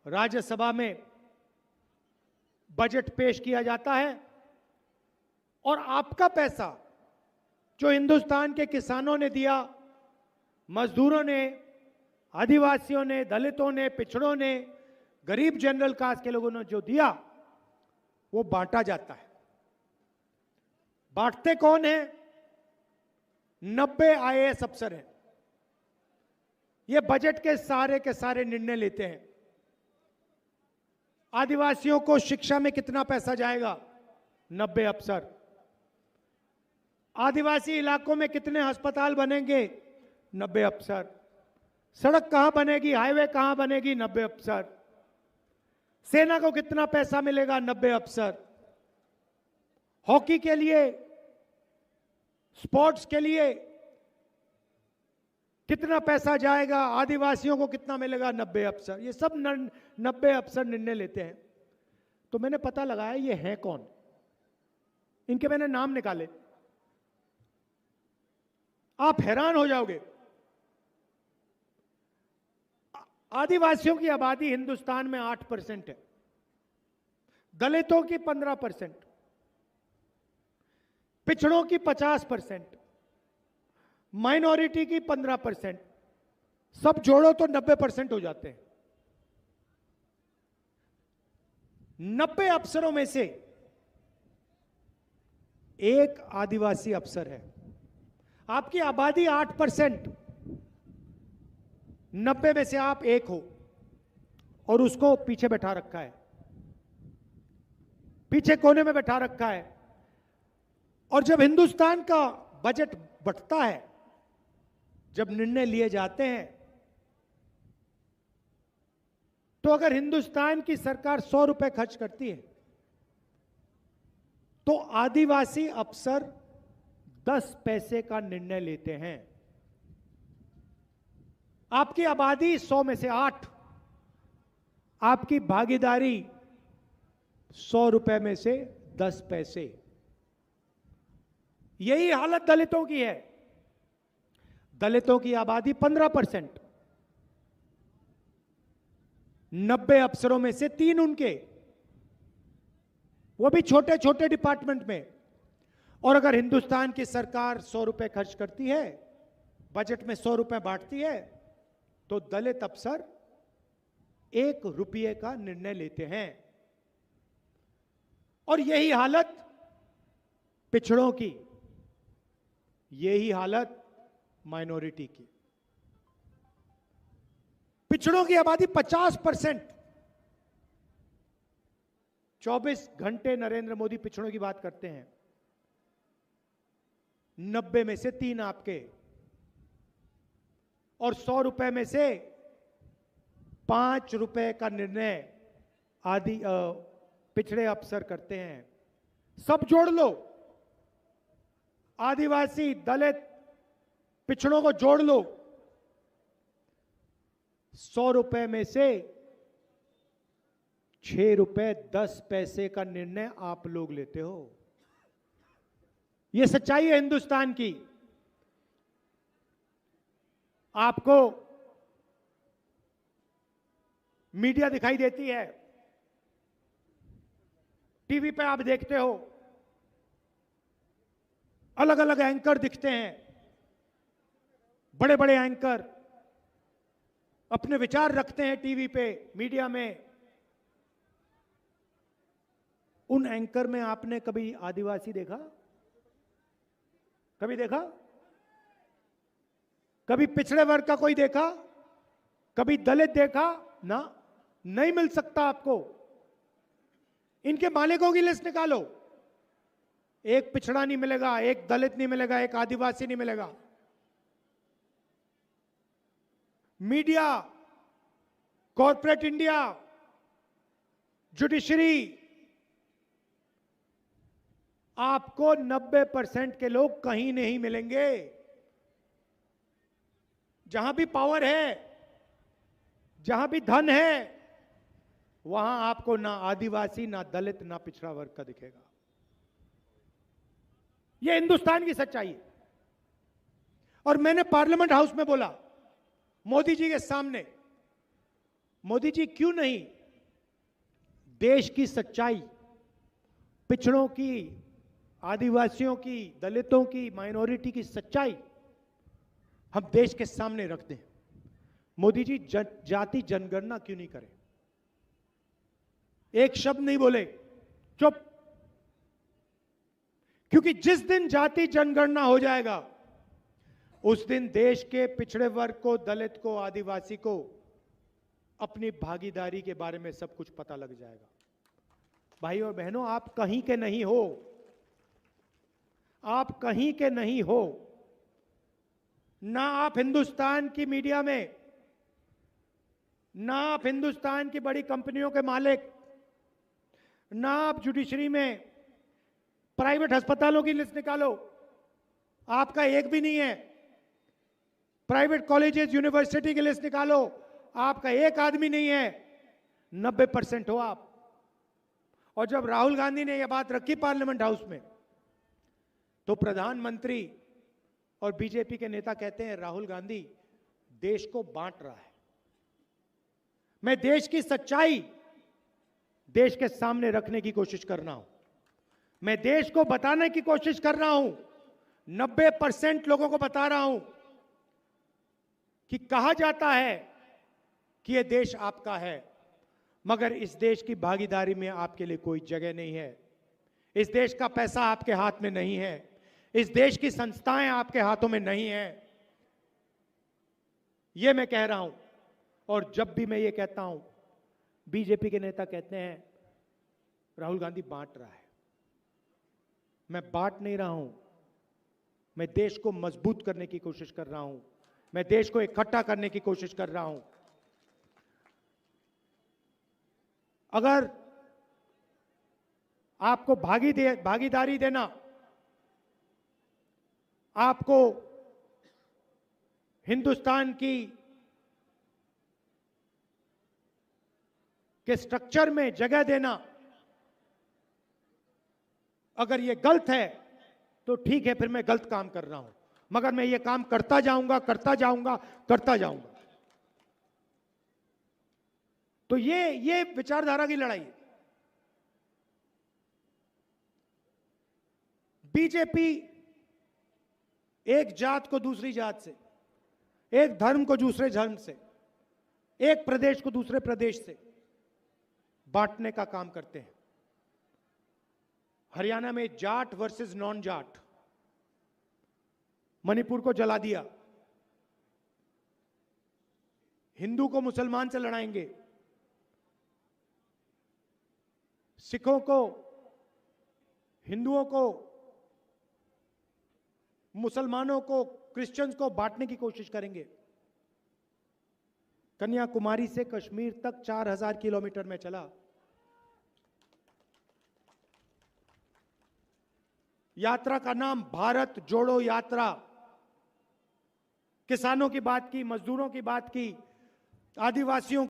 राज्यसभा में बजट पेश किया जाता है और आपका पैसा जो हिंदुस्तान के किसानों ने दिया, मजदूरों ने, आदिवासियों ने, दलितों ने, पिछड़ों ने, गरीब जनरल कास्ट के लोगों ने जो दिया, वो बांटा जाता है। बांटते कौन है? 90 आईएएस अफसर हैं। ये बजट के सारे निर्णय लेते हैं। आदिवासियों को शिक्षा में कितना पैसा जाएगा? 90 अफसर। आदिवासी इलाकों में कितने अस्पताल बनेंगे? 90 अफसर। सड़क कहां बनेगी, हाईवे कहां बनेगी? 90 अफसर। सेना को कितना पैसा मिलेगा? 90 अफसर। हॉकी के लिए, स्पोर्ट्स के लिए कितना पैसा जाएगा, आदिवासियों को कितना मिलेगा? 90 अफसर। ये सब 90 अफसर निर्णय लेते हैं। तो मैंने पता लगाया ये हैं कौन। इनके मैंने नाम निकाले, आप हैरान हो जाओगे। आदिवासियों की आबादी हिंदुस्तान में 8% है, दलितों की 15%, पिछड़ों की 50%, माइनॉरिटी की 15%, सब जोड़ो तो 90% हो जाते हैं। 90 अफसरों में से एक आदिवासी अफसर है। आपकी आबादी 8%, 90 में से आप एक हो और उसको पीछे बैठा रखा है, पीछे कोने में बैठा रखा है। और जब हिंदुस्तान का बजट बढ़ता है, जब निर्णय लिए जाते हैं, तो अगर हिंदुस्तान की सरकार 100 रुपए खर्च करती है तो आदिवासी अफसर 10 पैसे का निर्णय लेते हैं। आपकी आबादी 100 में से 8, आपकी भागीदारी 100 रुपए में से 10 पैसे। यही हालत दलितों की है। दलितों की आबादी 15%, 90 अफसरों में से 3 उनके, वो भी छोटे छोटे डिपार्टमेंट में। और अगर हिंदुस्तान की सरकार 100 रुपए खर्च करती है, बजट में 100 रुपए बांटती है, तो दलित अफसर 1 रुपये का निर्णय लेते हैं। और यही हालत पिछड़ों की, यही हालत माइनॉरिटी की। पिछड़ों की आबादी 50%। 24 घंटे नरेंद्र मोदी पिछड़ों की बात करते हैं। 90 में से 3 आपके, और 100 रुपए में से 5 रुपए का निर्णय पिछड़े अफसर करते हैं। सब जोड़ लो, आदिवासी, दलित, पिछड़ों को जोड़ लो, 100 रुपए में से 6 रुपए 10 पैसे का निर्णय आप लोग लेते हो। यह सच्चाई है हिंदुस्तान की। आपको मीडिया दिखाई देती है, टीवी पे आप देखते हो, अलग अलग एंकर दिखते हैं, बड़े बड़े एंकर अपने विचार रखते हैं टीवी पे, मीडिया में। उन एंकर में आपने कभी आदिवासी देखा? कभी देखा? कभी पिछड़े वर्ग का कोई देखा? कभी दलित देखा? ना, नहीं मिल सकता आपको। इनके मालिकों की लिस्ट निकालो, एक पिछड़ा नहीं मिलेगा, एक दलित नहीं मिलेगा, एक आदिवासी नहीं मिलेगा। मीडिया, कॉर्पोरेट इंडिया, जुडिशरी, आपको 90% के लोग कहीं नहीं मिलेंगे। जहां भी पावर है, जहां भी धन है, वहां आपको ना आदिवासी, ना दलित, ना पिछड़ा वर्ग का दिखेगा। यह हिंदुस्तान की सच्चाई है। और मैंने पार्लियामेंट हाउस में बोला मोदी जी के सामने, मोदी जी क्यों नहीं देश की सच्चाई, पिछड़ों की, आदिवासियों की, दलितों की, माइनॉरिटी की सच्चाई हम देश के सामने रख दें। मोदी जी जाति जनगणना क्यों नहीं करें? एक शब्द नहीं बोले, चुप। क्योंकि जिस दिन जाति जनगणना हो जाएगा, उस दिन देश के पिछड़े वर्ग को, दलित को, आदिवासी को अपनी भागीदारी के बारे में सब कुछ पता लग जाएगा। भाई और बहनों, आप कहीं के नहीं हो, आप कहीं के नहीं हो। ना आप हिंदुस्तान की मीडिया में, ना आप हिंदुस्तान की बड़ी कंपनियों के मालिक, ना आप जुडिशरी में। प्राइवेट अस्पतालों की लिस्ट निकालो, आपका एक भी नहीं है। प्राइवेट कॉलेजेस, यूनिवर्सिटी की लिस्ट निकालो, आपका एक आदमी नहीं है। 90% हो आप। और जब राहुल गांधी ने यह बात रखी पार्लियामेंट हाउस में, तो प्रधानमंत्री और बीजेपी के नेता कहते हैं राहुल गांधी देश को बांट रहा है। मैं देश की सच्चाई देश के सामने रखने की कोशिश कर रहा हूं। मैं देश को बताने की कोशिश कर रहा हूं। 90% लोगों को बता रहा हूं कि कहा जाता है कि यह देश आपका है, मगर इस देश की भागीदारी में आपके लिए कोई जगह नहीं है। इस देश का पैसा आपके हाथ में नहीं है। इस देश की संस्थाएं आपके हाथों में नहीं है। यह मैं कह रहा हूं। और जब भी मैं ये कहता हूं, बीजेपी के नेता कहते हैं राहुल गांधी बांट रहा है। मैं बांट नहीं रहा हूं, मैं देश को मजबूत करने की कोशिश कर रहा हूं, मैं देश को इकट्ठा करने की कोशिश कर रहा हूं। अगर आपको भागीदारी देना, आपको हिंदुस्तान के स्ट्रक्चर में जगह देना अगर ये गलत है तो ठीक है, फिर मैं गलत काम कर रहा हूं। मगर मैं ये काम करता जाऊंगा, करता जाऊंगा, करता जाऊंगा। तो ये विचारधारा की लड़ाई है। बीजेपी एक जात को दूसरी जात से, एक धर्म को दूसरे धर्म से, एक प्रदेश को दूसरे प्रदेश से बांटने का काम करते हैं। हरियाणा में जाट वर्सेस नॉन जाट, मणिपुर को जला दिया। हिंदू को मुसलमान से लड़ाएंगे, सिखों को, हिंदुओं को, मुसलमानों को, क्रिश्चियंस को बांटने की कोशिश करेंगे। कन्याकुमारी से कश्मीर तक 4000 किलोमीटर में चला। यात्रा का नाम भारत जोड़ो यात्रा। किसानों की बात की, मजदूरों की बात की, आदिवासियों